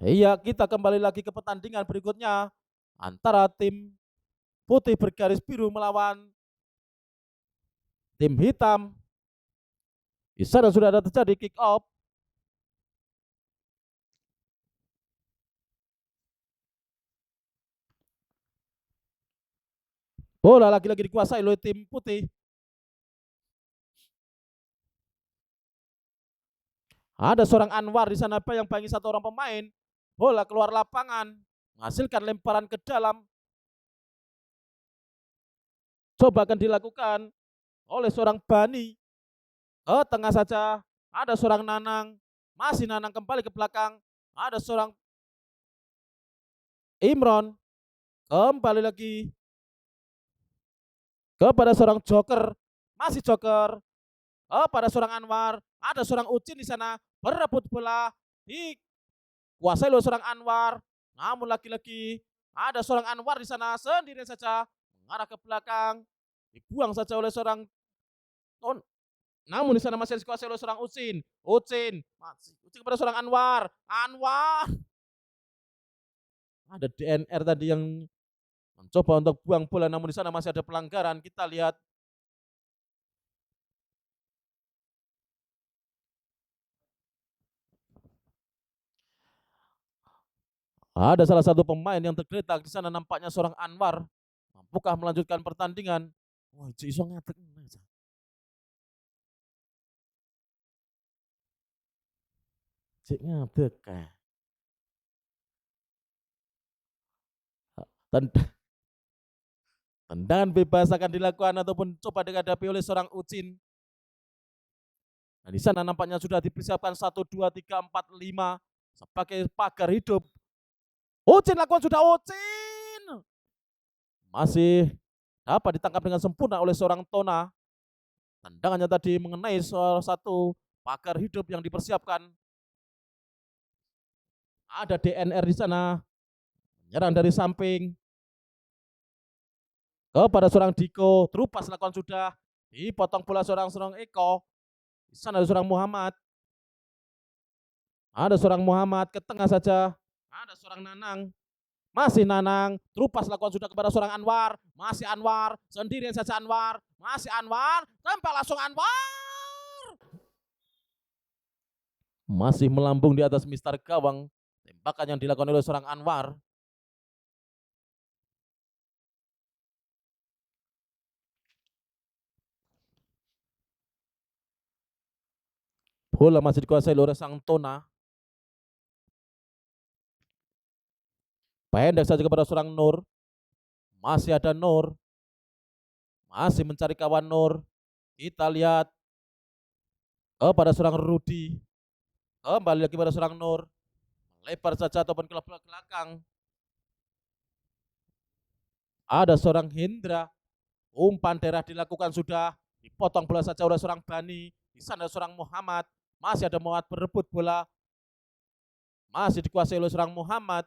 Iya, kita kembali lagi ke pertandingan berikutnya antara tim putih bergaris biru melawan tim hitam. Di sana sudah ada terjadi kick off. Bola lagi-lagi dikuasai oleh tim putih. Ada seorang Anwar di sana yang bangi satu orang pemain. Bola keluar lapangan, menghasilkan lemparan ke dalam. Coba akan dilakukan oleh seorang Bani. Ke tengah saja. Ada seorang Nanang. Masih Nanang kembali ke belakang. Ada seorang Imron. Kembali lagi kepada seorang Joker. Masih Joker. Pada seorang Anwar. Ada seorang Ucin di sana. Berebut bola. Dikuasai oleh seorang Anwar. Namun lagi-lagi ada seorang Anwar di sana sendiri saja. Mengarah ke belakang. Dibuang saja oleh seorang Ton. Namun di sana masih dikuasai oleh seorang Ucin. Ucin kepada seorang Anwar. Anwar. Ada DNR tadi yang mencoba untuk buang bola, namun di sana masih ada pelanggaran. Kita lihat ada salah satu pemain yang tergeletak di sana, nampaknya seorang Anwar. Mampukah melanjutkan pertandingan? Wah, iso ngatek. Cik ngadek. Tendangan bebas akan dilakukan ataupun coba dihadapi oleh seorang Ucin. Nah, di sana nampaknya sudah dipersiapkan 1, 2, 3, 4, 5 sebagai pagar hidup. Ucin lakukan sudah Ucin. Masih dapat ditangkap dengan sempurna oleh seorang Tona. Tendangannya tadi mengenai salah satu pagar hidup yang dipersiapkan. Ada DNR di sana. Menyerang dari samping. Kepada seorang Diko. Terupas lakukan sudah. Dipotong bola seorang Eko. Di sana ada seorang Muhammad. Ada seorang Muhammad ke tengah saja. Ada seorang Nanang. Masih Nanang. Terupas lakukan sudah kepada seorang Anwar. Masih Anwar. Sendirian saja Anwar. Masih Anwar. Tembak langsung Anwar. Masih melambung di atas mistar gawang. Tembakan yang dilakukan oleh seorang Anwar. Bola masih dikuasai oleh sang Tona. Pendek saja kepada seorang Nur. Masih ada Nur. Masih mencari kawan Nur. Kita lihat kepada seorang Rudi. Kembali lagi pada seorang Nur. Lebar saja ataupun ke belakang. Ada seorang Hendra. Umpan daerah dilakukan sudah. Dipotong bola saja oleh seorang Bani. Di sana seorang Muhammad. Masih ada Muhammad berebut bola. Masih dikuasai oleh seorang Muhammad.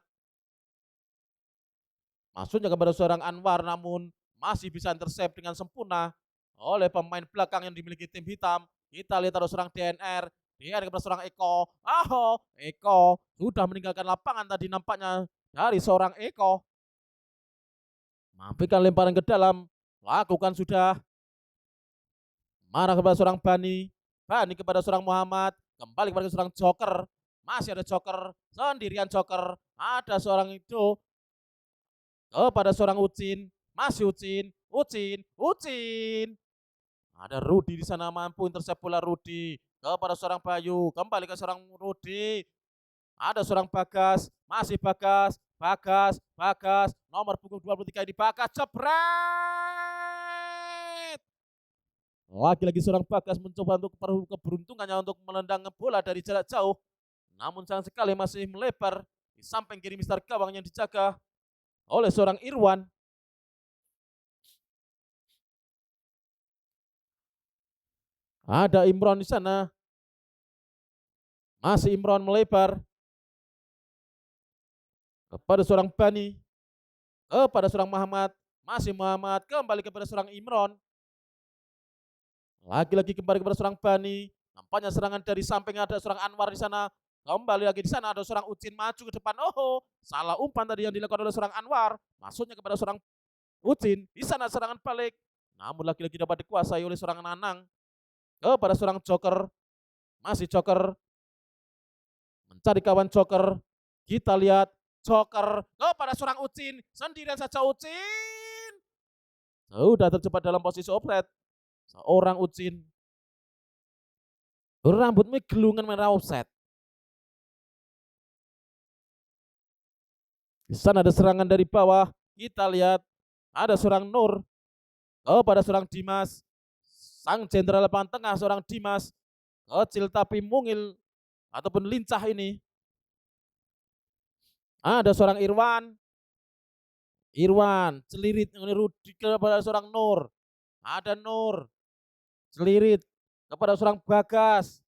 Masuknya kepada seorang Anwar, namun masih bisa intercept dengan sempurna oleh pemain belakang yang dimiliki tim hitam. Kita lihat ada seorang DNR. DNR kepada seorang Eko. Eko sudah meninggalkan lapangan tadi nampaknya dari seorang Eko. Mampikan lemparan ke dalam. Lakukan sudah. Marah kepada seorang Bani. Bani kepada seorang Muhammad. Kembali kepada seorang Joker. Masih ada Joker. Sendirian Joker. Ada seorang itu kepada seorang Ucin. Masih Ucin. Ucin. Ada Rudi di sana mampu intercept bola Rudi kepada seorang Bayu. Kembali ke seorang Rudi. Ada seorang Bagas. Masih Bagas. Nomor punggung 23 ini Bagas. Jebret. Lagi-lagi seorang Bagas mencoba untuk keberuntungannya untuk menendang bola dari jarak jauh. Namun sayang sekali masih melebar di samping kiri mistar gawang yang dijaga oleh seorang Irwan. Ada Imron di sana. Masih Imron melebar kepada seorang Bani. Kepada seorang Muhammad. Masih Muhammad. Kembali kepada seorang Imron. Lagi-lagi kembali kepada seorang Bani. Nampaknya serangan dari samping ada seorang Anwar di sana. Kembali lagi di sana ada seorang Ucin maju ke depan. Oh, salah umpan tadi yang dilakukan oleh seorang Anwar. Maksudnya kepada seorang Ucin. Di sana serangan balik. Namun lagi-lagi dapat dikuasai oleh seorang Nanang. Kepada seorang Joker. Masih Joker. Mencari kawan Joker. Kita lihat Joker kepada seorang Ucin. Sendirian saja Ucin. Sudah terjebak dalam posisi offside. Seorang Ucin. Rambutnya gelungan merah offside. Di sana ada serangan dari bawah. Kita lihat ada seorang Nur kepada seorang Dimas. Sang jenderal lapangan tengah seorang Dimas. Kecil tapi mungil ataupun lincah ini. Ada seorang Irwan. Irwan celirit Rudi kepada seorang Nur. Ada Nur celirit kepada seorang Bagas.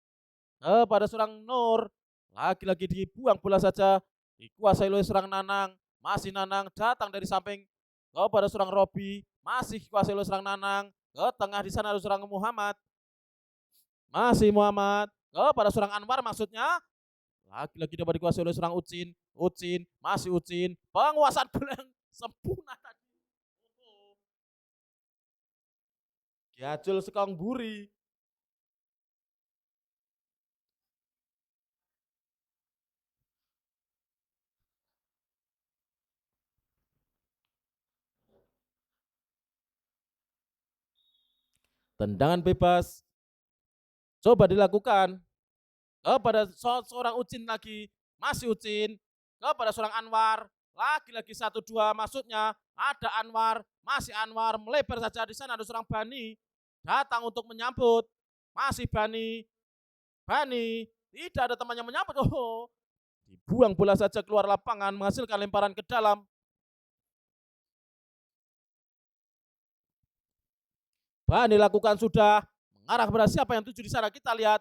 Kepada seorang Nur. Lagi-lagi dibuang bola saja. Dikuasai oleh seorang Nanang. Masih Nanang datang dari samping kepada seorang Robi. Masih dikuasai oleh seorang Nanang. Ke tengah di sana ada seorang Muhammad. Masih Muhammad kepada seorang Anwar maksudnya. Lagi-lagi dapat dikuasai oleh seorang Ucin. Ucin, masih Ucin. Penguasaan bola yang sempurna tadi. Giajul sekong buri. Tendangan bebas coba dilakukan kepada seorang Ucin lagi. Masih Ucin kepada seorang Anwar. Lagi-lagi 1-2 maksudnya ada Anwar. Masih Anwar melebar saja di sana ada seorang Bani datang untuk menyambut. Masih Bani. Bani tidak ada temannya menyambut. Oh, dibuang bola saja keluar lapangan menghasilkan lemparan ke dalam. Bani lakukan sudah mengarah kepada siapa yang tuju di sana kita lihat.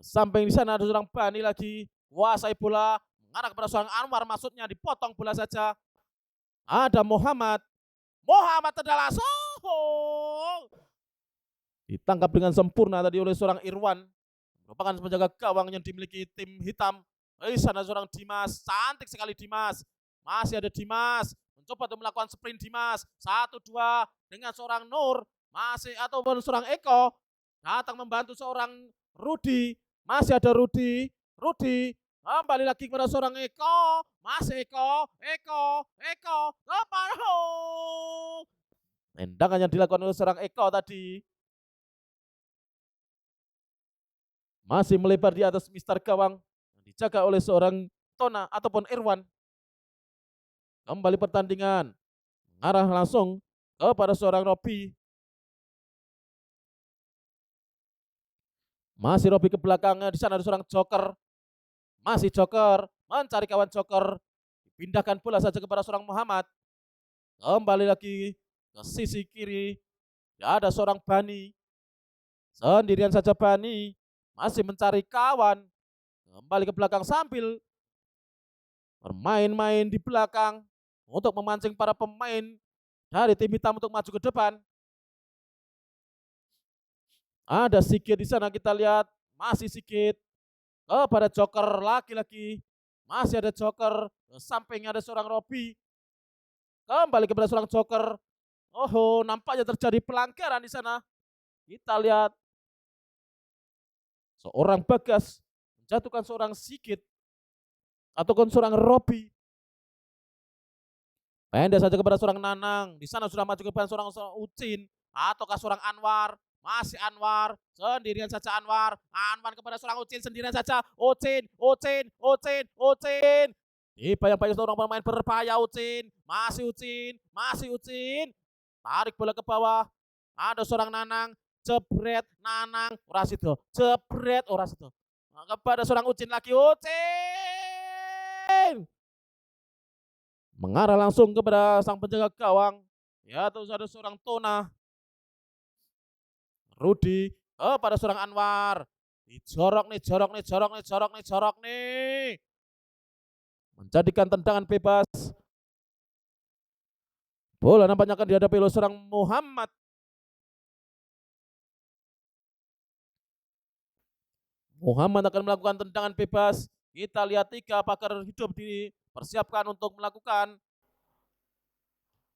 Sampai di sana ada seorang Bani lagi kuasai bola mengarah kepada seorang Anwar maksudnya dipotong bola saja. Ada Muhammad. Muhammad adalah ditangkap dengan sempurna tadi oleh seorang Irwan. Merupakan penjaga gawang yang dimiliki tim hitam. Di sana seorang Dimas. Cantik sekali Dimas. Masih ada Dimas. Mencoba untuk melakukan sprint Dimas. 1-2 dengan seorang Nur. Masih ataupun seorang Eko. Datang membantu seorang Rudi. Masih ada Rudi. Rudi. Kembali lagi kepada seorang Eko. Masih Eko. Eko. Tendangan yang dilakukan oleh seorang Eko tadi. Masih melebar di atas Mister Gawang. Dijaga oleh seorang Tona ataupun Irwan. Kembali pertandingan. Mengarah langsung kepada seorang Robi. Masih Robi ke belakangnya. Di sana ada seorang Joker. Masih Joker. Mencari kawan Joker. Dipindahkan bola saja kepada seorang Muhammad. Kembali lagi ke sisi kiri. Ada seorang Bani. Sendirian saja Bani. Masih mencari kawan. Kembali ke belakang sambil bermain-main di belakang untuk memancing para pemain dari tim hitam untuk maju ke depan. Ada Sigit di sana kita lihat. Masih Sigit kepada Joker lagi-lagi. Masih ada Joker. Sampingnya ada seorang Robi. Kembali kepada seorang Joker. Oh, nampaknya terjadi pelanggaran di sana. Kita lihat seorang Bagas menjatuhkan seorang Sigit ataupun seorang Robi. Pendek saja kepada seorang Nanang. Di sana sudah maju ke depan seorang Ucin ataukah seorang Anwar. Masih Anwar, sendirian saja Anwar. Anwar kepada seorang Ucin, sendirian saja. Ucin. Dibayang-bayang seorang pemain berbahaya Ucin. Masih Ucin. Tarik bola ke bawah. Ada seorang Nanang, jebret Nanang, ora sido. Jebret ora sido. Kepada seorang Ucin lagi, Ucin. Mengarah langsung kepada sang penjaga gawang. Ya, terus ada seorang Tona. Rudi pada seorang Anwar. Jorok nih. Menjadikan tendangan bebas. Bola nampaknya akan dihadapi oleh seorang Muhammad. Muhammad akan melakukan tendangan bebas. Kita lihat 3 pakar hidup dipersiapkan untuk melakukan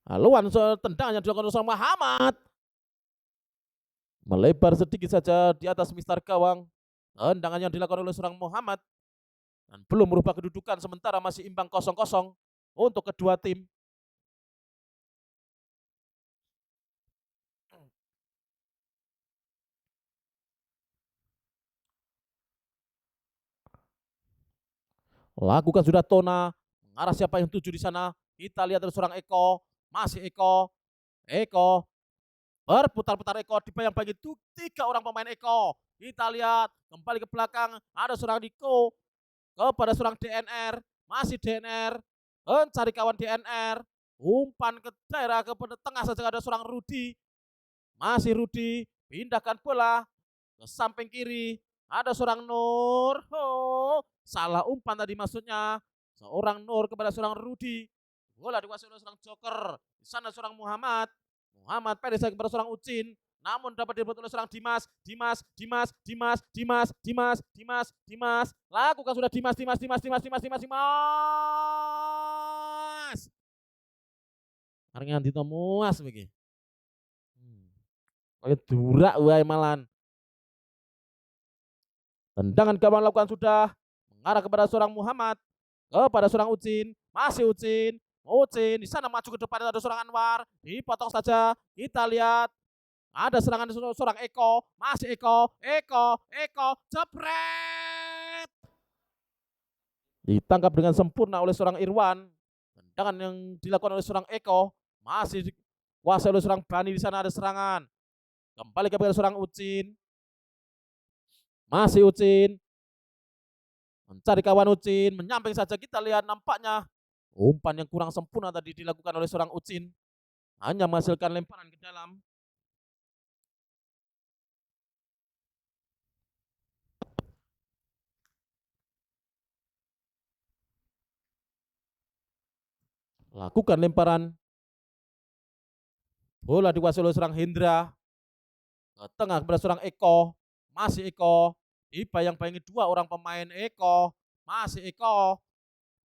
haluan tendangan yang dilakukan oleh Muhammad. Melebar sedikit saja di atas mistar gawang. Tendangan yang dilakukan oleh seorang Muhammad dan belum merubah kedudukan, sementara masih imbang 0-0 untuk kedua tim. Lakukan sudah Tona, mengarah siapa yang tuju di sana. Kita lihat ada seorang Eko, masih Eko berputar-putar Eko, dibayang-bayangi 3 orang pemain Eko. Kita lihat kembali ke belakang, ada seorang Diko kepada seorang DNR, masih DNR, mencari kawan DNR, umpan ke daerah ke tengah saja, ada seorang Rudi, masih Rudi, pindahkan bola ke samping kiri, ada seorang Nur. Oh, salah umpan tadi maksudnya. Seorang Nur kepada seorang Rudi. Bola dikuasai oleh seorang Joker. Di sana seorang Muhammad. Muhammad pendek kepada seorang Ucin. Namun dapat direbut oleh seorang Dimas. Lakukan sudah Dimas. Areng Dito muas begini. Kayak durak wae malan. Tendangan gawang lakukan sudah, mengarah kepada seorang Muhammad, kepada seorang Ucin, masih Ucin, di sana maju ke depan ada seorang Anwar, dipotong saja. Kita lihat ada serangan seorang Eko, masih Eko, jebret. Ditangkap dengan sempurna oleh seorang Irwan. Tendangan yang dilakukan oleh seorang Eko masih dikuasai oleh seorang Bani. Di sana ada serangan. Kembali kepada seorang Ucin. Masih Ucin. Mencari kawan Ucin, menyamping saja. Kita lihat nampaknya umpan yang kurang sempurna tadi dilakukan oleh seorang Ucin. Hanya menghasilkan lemparan ke dalam. Lakukan lemparan. Bola dikuasai oleh seorang Hendra. Ke tengah kepada seorang Eko. Masih Eko. Dibayang-bayangi 2 orang pemain Eko. Masih Eko.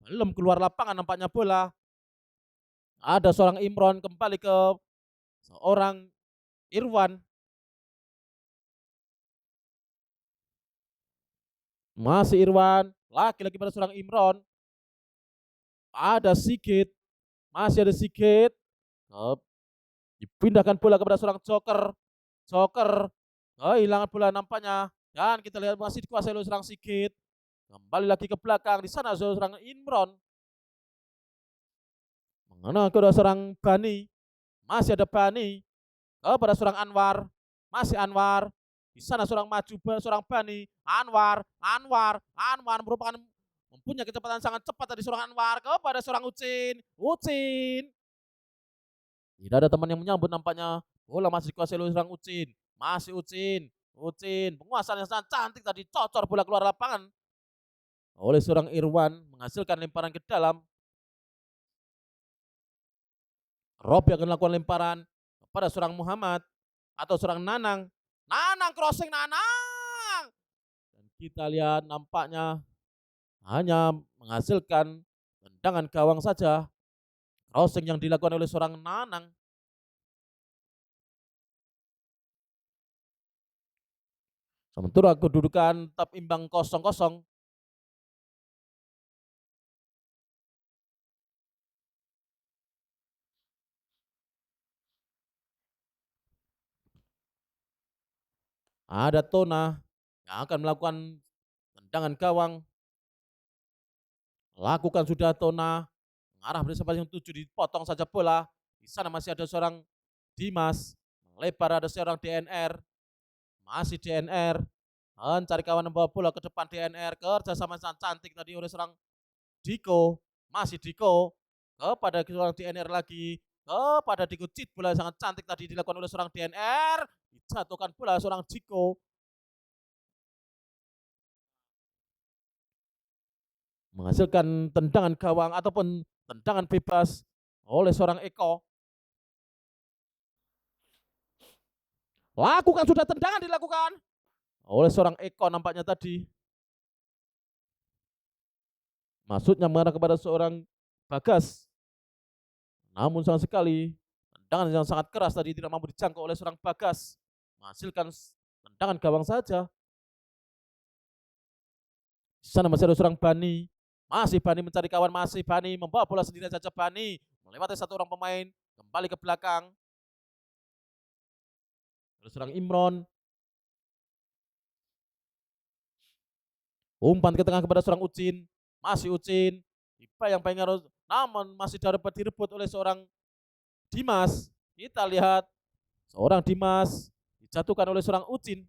Belum keluar lapangan nampaknya bola. Ada seorang Imron kembali ke seorang Irwan. Masih Irwan. Lagi-lagi pada seorang Imron. Ada Sigit. Masih ada Sigit. Dipindahkan bola kepada seorang Joker kehilangan bola nampaknya, dan kita lihat masih dikuasai oleh seorang Sigit. Kembali lagi ke belakang, di sana seorang Imron mengenai kepada seorang Bani, masih ada Bani kepada seorang Anwar, masih Anwar. Di sana seorang maju seorang Bani, Anwar merupakan mempunyai kecepatan sangat cepat dari seorang Anwar kepada seorang Ucin. Tidak ada teman yang menyambut nampaknya. Bola masih dikuasai oleh seorang Ucin. Masih Ucin. Penguasaan yang sangat cantik tadi, cocor bola keluar lapangan oleh seorang Irwan, menghasilkan lemparan ke dalam. Rob yang akan melakukan lemparan kepada seorang Muhammad atau seorang Nanang. Nanang crossing Nanang. Dan kita lihat nampaknya hanya menghasilkan tendangan gawang saja. Crossing yang dilakukan oleh seorang Nanang. Sementara kedudukan tetap imbang 0-0. Ada Tona yang akan melakukan tendangan gawang. Lakukan sudah Tona. Mengarah bersama yang 7, dipotong saja bola. Di sana masih ada seorang Dimas. Melebar ada seorang DNR. Masih DNR. Mencari kawan membawa bola ke depan DNR. Kerjasama sangat cantik tadi oleh seorang Diko. Masih Diko. Kepada seorang DNR lagi. Kepada Diko, cheat bola sangat cantik tadi dilakukan oleh seorang DNR. Dijatuhkan bola seorang Diko. Menghasilkan tendangan gawang ataupun tendangan bebas oleh seorang Eko. Lakukan sudah tendangan dilakukan oleh seorang Eko nampaknya tadi. Maksudnya mengarah kepada seorang Bagas. Namun sayang sekali tendangan yang sangat keras tadi tidak mampu dijangkau oleh seorang Bagas. Menghasilkan tendangan gawang saja. Di sana masih ada seorang Bani. Masih Bani mencari kawan, masih Bani membawa bola sendiri saja. Bani melewati satu orang pemain, kembali ke belakang. Ada seorang Imron. Umpan ke tengah kepada seorang Ucin. Masih Ucin. Bayang-bayang harus, namun masih dapat direbut oleh seorang Dimas. Kita lihat seorang Dimas dijatuhkan oleh seorang Ucin.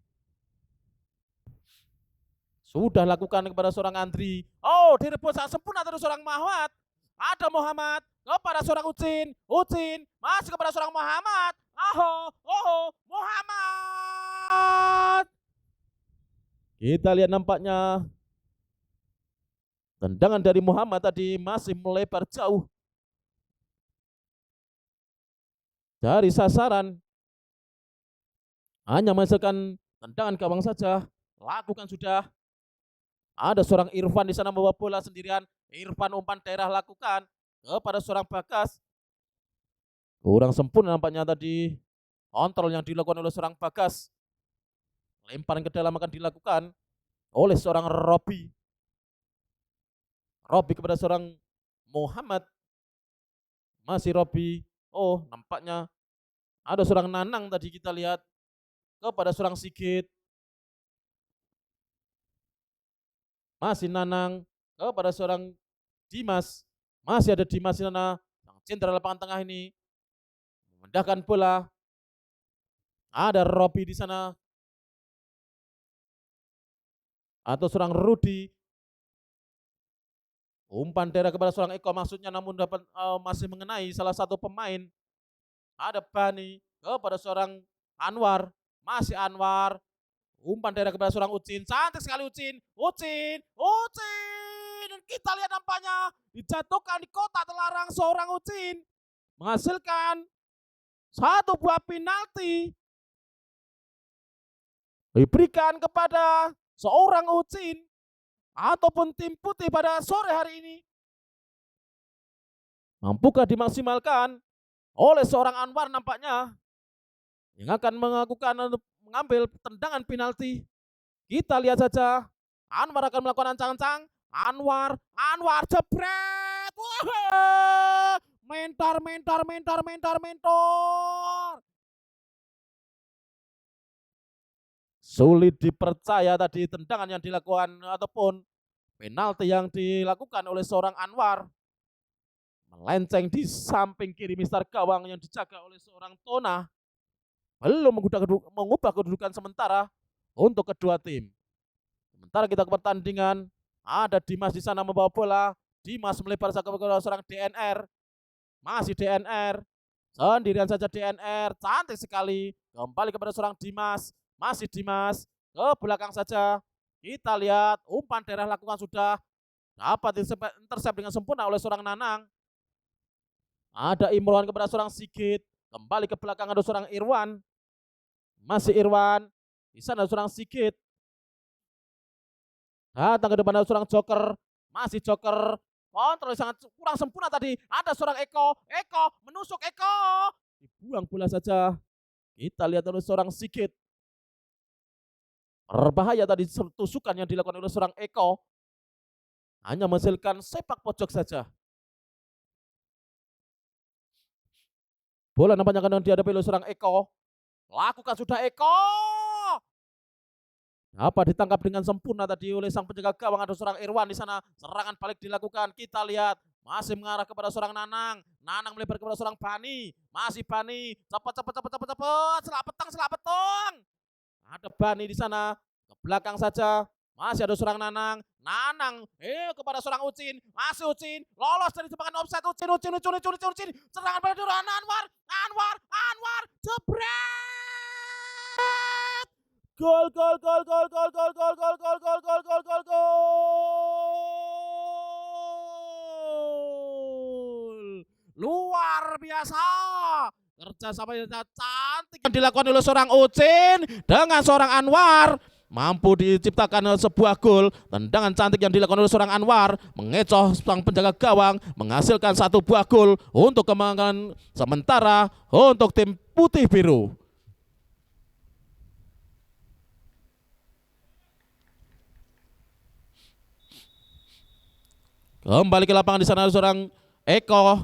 Sudah lakukan kepada seorang Andri. Oh, direbut sangat sempurna dari seorang Muhammad. Ada Muhammad kepada seorang Ucin. Ucin masih kepada seorang Muhammad. Muhammad. Kita lihat nampaknya tendangan dari Muhammad tadi masih melebar jauh dari sasaran. Hanya menghasilkan tendangan gawang saja. Lakukan sudah. Ada seorang Irfan di sana membawa bola sendirian. Irfan umpan daerah lakukan kepada seorang Bagas. Kurang sempurna nampaknya tadi kontrol yang dilakukan oleh seorang Bagas. Lemparan ke dalam akan dilakukan oleh seorang Robi. Robi kepada seorang Muhammad. Masih Robi. Oh, nampaknya ada seorang Nanang tadi kita lihat kepada seorang Sigit. Masih Nanang kepada seorang Dimas. Masih ada Dimas di sana. Sang jenderal lapangan tengah ini memindahkan bola. Ada Robi di sana. Atau seorang Rudi. Umpan daerah kepada seorang Eko maksudnya, namun dapat masih mengenai salah satu pemain. Ada Bani kepada seorang Anwar. Masih Anwar. Umpan daerah kepada seorang Ucin. Cantik sekali Ucin. Ucin. Dan kita lihat nampaknya dijatuhkan di kotak terlarang seorang Ucin. Menghasilkan satu buah penalti. Diberikan kepada seorang Ucin ataupun tim putih pada sore hari ini. Mampukah dimaksimalkan oleh seorang Anwar nampaknya yang akan mengambil tendangan penalti. Kita lihat saja. Anwar akan melakukan ancang-ancang. Anwar jebret. Wah! Mentor. Sulit dipercaya tadi tendangan yang dilakukan ataupun penalti yang dilakukan oleh seorang Anwar. Melenceng di samping kiri mister gawang yang dijaga oleh seorang Tona. Belum mengubah kedudukan sementara untuk kedua tim. Sementara kita ke pertandingan, ada Dimas di sana membawa bola. Dimas melebar ke seorang DNR. Masih DNR. Sendirian saja DNR. Cantik sekali. Kembali kepada seorang Dimas. Masih Dimas. Ke belakang saja. Kita lihat umpan daerah lakukan sudah. Dapat intercept dengan sempurna oleh seorang Nanang. Ada Imron kepada seorang Sigit. Kembali ke belakang ada seorang Irwan. Masih Irwan. Di sana ada seorang Sigit. Datang ke depan ada seorang Joker. Masih Joker. Kontrol sangat kurang sempurna tadi. Ada seorang Eko. Menusuk Eko. Dibuang bola saja. Kita lihat oleh seorang Sigit. Berbahaya tadi tusukan yang dilakukan oleh seorang Eko. Hanya menghasilkan sepak pojok saja. Bola nampaknya akan dihadapi oleh seorang Eko. Lakukan sudah Eko. Dapat ditangkap dengan sempurna tadi oleh sang penjaga gawang. Ada seorang Irwan di sana. Serangan balik dilakukan. Kita lihat masih mengarah kepada seorang Nanang. Nanang melebar kepada seorang Bani. Masih Bani. Cepat. Selap petang. Ada Bani di sana. Ke belakang saja. Masih ada seorang Nanang. Kepada seorang Ucin. Masih Ucin. Lolos dari jebakan offside. Ucin. Serangan pada Duran Anwar. Jebret. Gol. Luar biasa. Kerja sama yang cantik yang dilakukan oleh seorang Ucin dengan seorang Anwar. mampu diciptakan sebuah gol. Tendangan cantik yang dilakukan oleh seorang Anwar mengecoh sang penjaga gawang, menghasilkan satu buah gol untuk kemenangan sementara untuk tim putih biru. Kembali ke lapangan, di sana ada seorang Eko,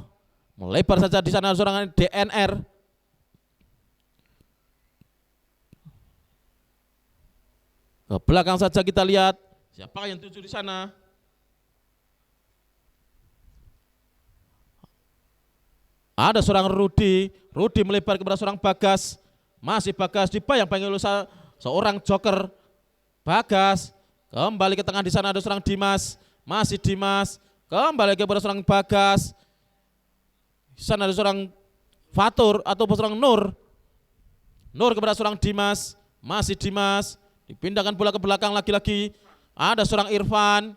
melebar saja di sana ada seorang DNR. Ke belakang saja kita lihat siapa yang tuju di sana. Ada seorang Rudi melebar kepada seorang Bagas. Masih Bagas dibayang-bayang oleh seorang joker. Bagas kembali ke tengah, di sana ada seorang Dimas. Masih Dimas kembali kepada seorang Bagas. Di sana ada seorang Fatur atau seorang Nur kepada seorang Dimas. Masih Dimas, dipindahkan bola ke belakang lagi-lagi. Ada seorang Irfan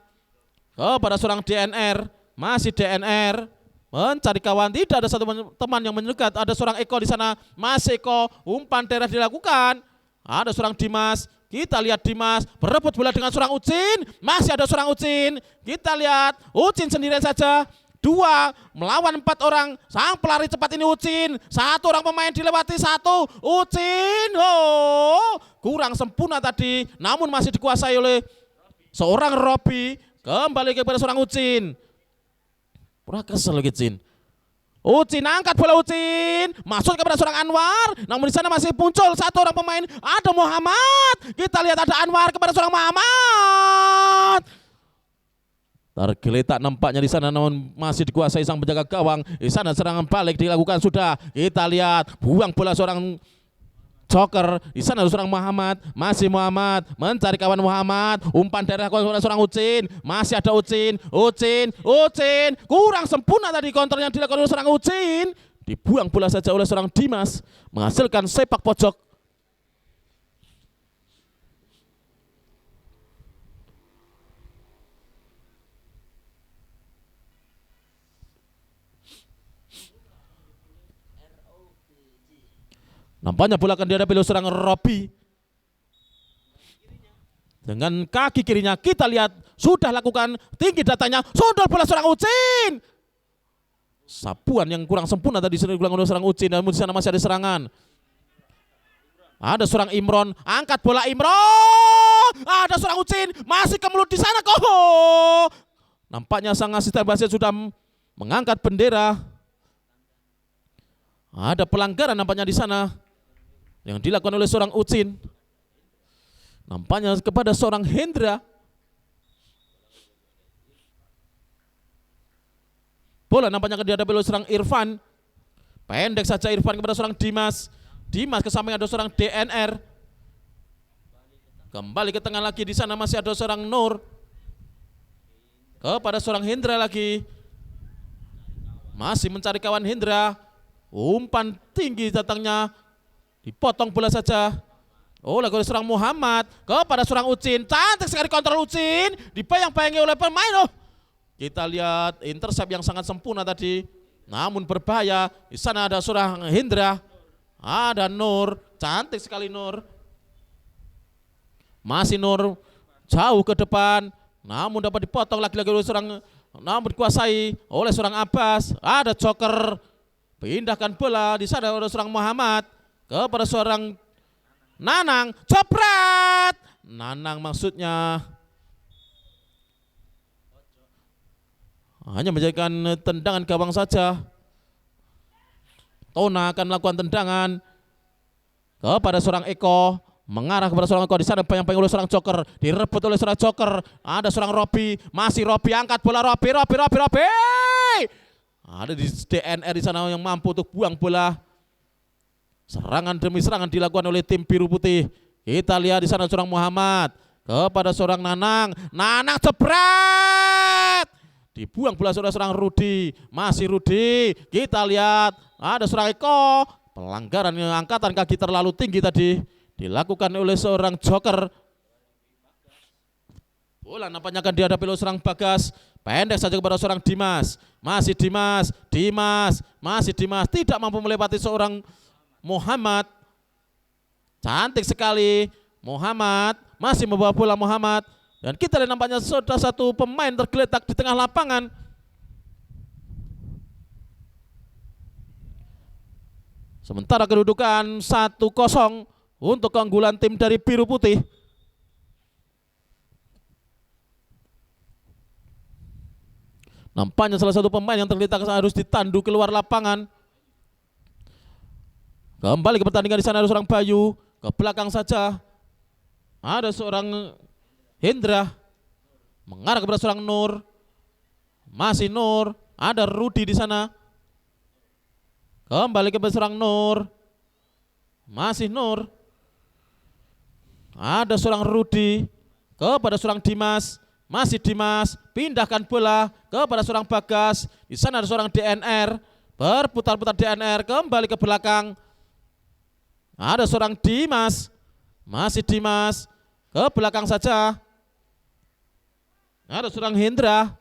kepada seorang DNR. Masih DNR mencari kawan, tidak ada satu teman yang mendekat. Ada seorang Eko di sana. Masih Eko, umpan daerah dilakukan. Ada seorang Dimas. Kita lihat Dimas berebut bola dengan seorang Ucin. Masih ada seorang Ucin. Kita lihat Ucin sendirian saja. 2 melawan 4 orang. Sang pelari cepat ini Ucin. 1 orang pemain dilewati, 1. Ucin. Oh, kurang sempurna tadi. Namun masih dikuasai oleh seorang Robi. Kembali kepada seorang Ucin. Pura kesel Ucin. Ucin angkat bola, Ucin masuk kepada seorang Anwar, namun di sana masih muncul 1 orang pemain. Ada Muhammad. Kita lihat ada Anwar kepada seorang Muhammad. Tergeletak nampaknya di sana, namun masih dikuasai sang penjaga gawang. Di sana serangan balik dilakukan sudah. Kita lihat buang bola seorang joker. Di sana ada seorang Muhammad. Masih Muhammad mencari kawan Muhammad. Umpan daerah kepada seorang Ucin. Masih ada Ucin. Kurang sempurna tadi kontrol yang dilakukan oleh seorang Ucin. Dibuang bola saja oleh seorang Dimas, menghasilkan sepak pojok. Nampaknya bola akan dihadapi oleh seorang Robi. Dengan kaki kirinya kita lihat sudah lakukan tinggi datanya. Sudah bola seorang Ucin. Sapuan yang kurang sempurna tadi dilakukan oleh seorang Ucin. Dan di sana masih ada serangan. Ada seorang Imron, angkat bola Imron. Ada seorang Ucin, masih kemelut di sana kok. Nampaknya sang asisten wasit sudah mengangkat bendera. Ada pelanggaran nampaknya di sana yang dilakukan oleh seorang Ucin. Nampaknya kepada seorang Hendra. Bola nampaknya akan dihadapi oleh seorang Irfan. Pendek saja Irfan kepada seorang Dimas. Dimas ke samping ada seorang DNR. Kembali ke tengah lagi, di sana masih ada seorang Nur. Kepada seorang Hendra lagi. Masih mencari kawan Hendra. Umpan tinggi datangnya. Dipotong bola saja oleh seorang Muhammad kepada seorang Ucin. Cantik sekali kontrol Ucin. Dibayang-bayangi oleh pemain. Kita lihat intercept yang sangat sempurna tadi. Namun berbahaya. Di sana ada seorang Hendra. Ada Nur. Cantik sekali Nur. Masih Nur jauh ke depan. Namun dapat dipotong lagi-lagi oleh seorang. Namun dikuasai oleh seorang Abbas. Ada joker. Pindahkan bola. Di sana ada seorang Muhammad kepada seorang Nanang. Jepret. Nanang maksudnya. Hanya menjadikan tendangan gawang saja. Tona akan melakukan tendangan kepada seorang Eko. Mengarah kepada seorang Eko. Di sana bayang-bayang oleh seorang joker. Direbut oleh seorang joker. Ada seorang Robi. Masih Robi, angkat bola Robi. Ada di DNR di sana yang mampu untuk buang bola. Serangan demi serangan dilakukan oleh tim biru putih. Kita lihat di sana seorang Muhammad kepada seorang Nanang. Nanang jebret. Dibuang bola seorang Rudi. Masih Rudi. Kita lihat ada seorang Eko. Pelanggaran yang angkatan kaki terlalu tinggi tadi dilakukan oleh seorang joker. Bola nampaknya akan dihadapi oleh seorang Bagas. Pendek saja kepada seorang Dimas. Masih Dimas. Masih Dimas. Tidak mampu melewati seorang Muhammad. Cantik sekali Muhammad masih membawa bola Muhammad. Dan kita lihat nampaknya sudah satu pemain tergeletak di tengah lapangan. Sementara kedudukan 1-0 untuk keunggulan tim dari biru putih. Nampaknya salah satu pemain yang tergeletak harus ditandu keluar lapangan. Kembali ke pertandingan, di sana ada seorang Bayu, ke belakang saja. Ada seorang Hendra mengarah kepada seorang Nur. Masih Nur, ada Rudi di sana. Kembali kepada seorang Nur. Masih Nur. Ada seorang Rudi kepada seorang Dimas. Masih Dimas, pindahkan bola kepada seorang Bagas. Di sana ada seorang DNR, berputar-putar DNR kembali ke belakang. Ada seorang Dimas. Masih Dimas, ke belakang saja. Ada seorang Hendra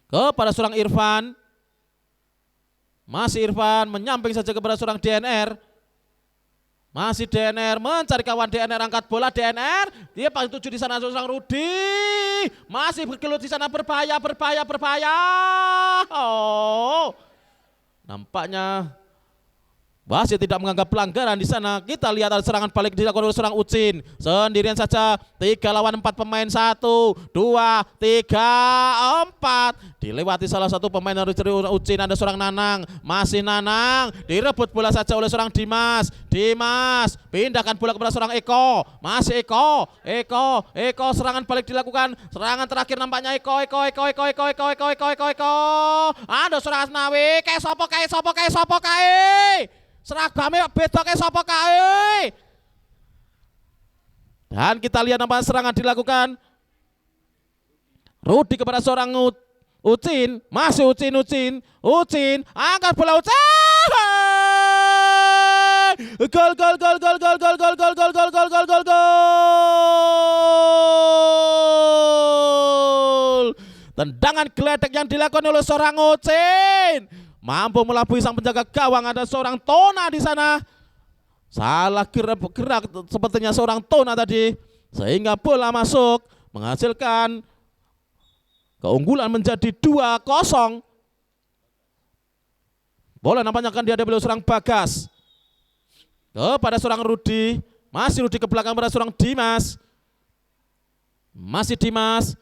kepada seorang Irfan. Masih Irfan, menyamping saja kepada seorang DNR. Masih DNR, mencari kawan DNR, angkat bola DNR. Dia paling tuju di sana seorang Rudi. Masih bergelut di sana, berbahaya. Oh, nampaknya wasit tidak menganggap pelanggaran di sana. Kita lihat ada serangan balik dilakukan oleh seorang Ucin. Sendirian saja, 3 lawan 4 pemain. 1, 2, 3, 4. Dilewati salah satu pemain dari Ucin. Ada seorang Nanang. Masih Nanang. Direbut bola saja oleh seorang Dimas. Dimas, pindahkan bola kepada seorang Eko. Masih Eko. Serangan balik dilakukan. Serangan terakhir nampaknya Eko. Ada seorang Asnawi. Kayak sopo kae. Seragamnya beda kayak sapa kae. Dan kita lihat nampak serangan dilakukan. Rudi kepada seorang Ucin. Masih Ucin. Angkat bola Ucin. Gol. Tendangan geledek yang dilakukan oleh seorang Ucin. Mampu melabui sang penjaga gawang. Ada seorang Tona di sana. Salah gerak sepertinya seorang Tona tadi, sehingga bola masuk menghasilkan keunggulan menjadi 2-0. Bola nampaknya akan dihadapi oleh seorang Bagas kepada seorang Rudi. Masih Rudi ke belakang pada seorang Dimas. Masih Dimas,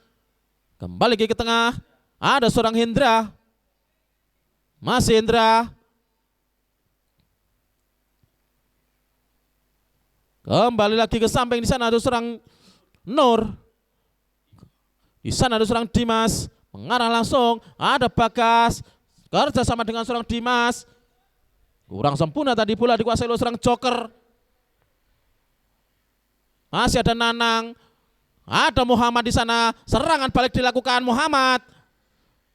kembali ke tengah. Ada seorang Hendra. Masih Hendra. Kembali lagi ke samping, di sana ada seorang Nur. Di sana ada seorang Dimas, mengarah langsung. Ada Bagas, kerja sama dengan seorang Dimas. Kurang sempurna tadi, bola dikuasai oleh seorang Joker. Masih ada Nanang. Ada Muhammad di sana. Serangan balik dilakukan Muhammad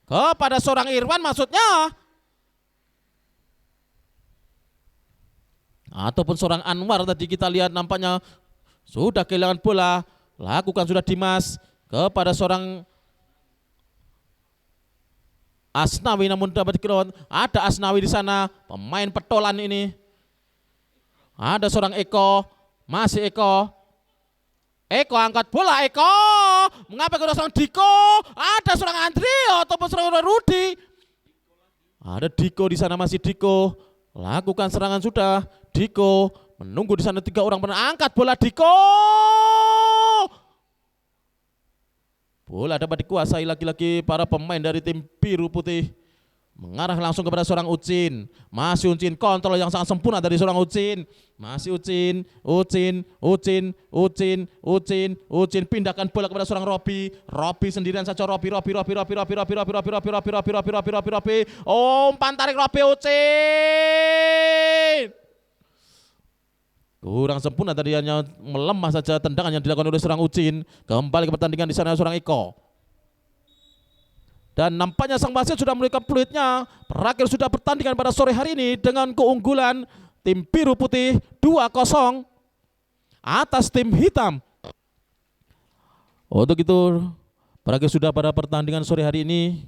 kepada seorang Irwan, maksudnya. Ataupun seorang Anwar tadi kita lihat nampaknya sudah kehilangan bola. Lakukan sudah Dimas kepada seorang Asnawi, namun dapat dikirakan. Ada Asnawi di sana, pemain petolan ini. Ada seorang Eko. Masih Eko angkat bola. Eko mengapa kepada seorang Diko. Ada seorang Andrio ataupun seorang Rudi. Ada Diko di sana, masih Diko. Lakukan serangan sudah. Diko menunggu di sana, 3 orang pernah angkat bola Diko. Bola dapat dikuasai lagi-lagi para pemain dari tim biru putih. Mengarah langsung kepada seorang Ucin. Masih Ucin, kontrol yang sangat sempurna dari seorang Ucin. Masih Ucin. Pindahkan bola kepada seorang Robi. Robi sendirian saja. Robi. Umpan tarik Robi Ucin. Kurang sempurna tadi, hanya melemah saja tendangan yang dilakukan oleh seorang Ucin. Kembali ke pertandingan, di sana seorang Eko. Dan nampaknya sang wasit sudah memiliki peluitnya. Terakhir sudah pertandingan pada sore hari ini dengan keunggulan tim biru putih 2-0 atas tim hitam. Untuk itu, terakhir sudah pada pertandingan sore hari ini,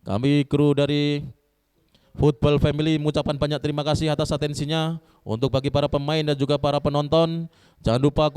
kami kru dari Football Family mengucapkan banyak terima kasih atas atensinya. Untuk bagi para pemain dan juga para penonton, jangan lupa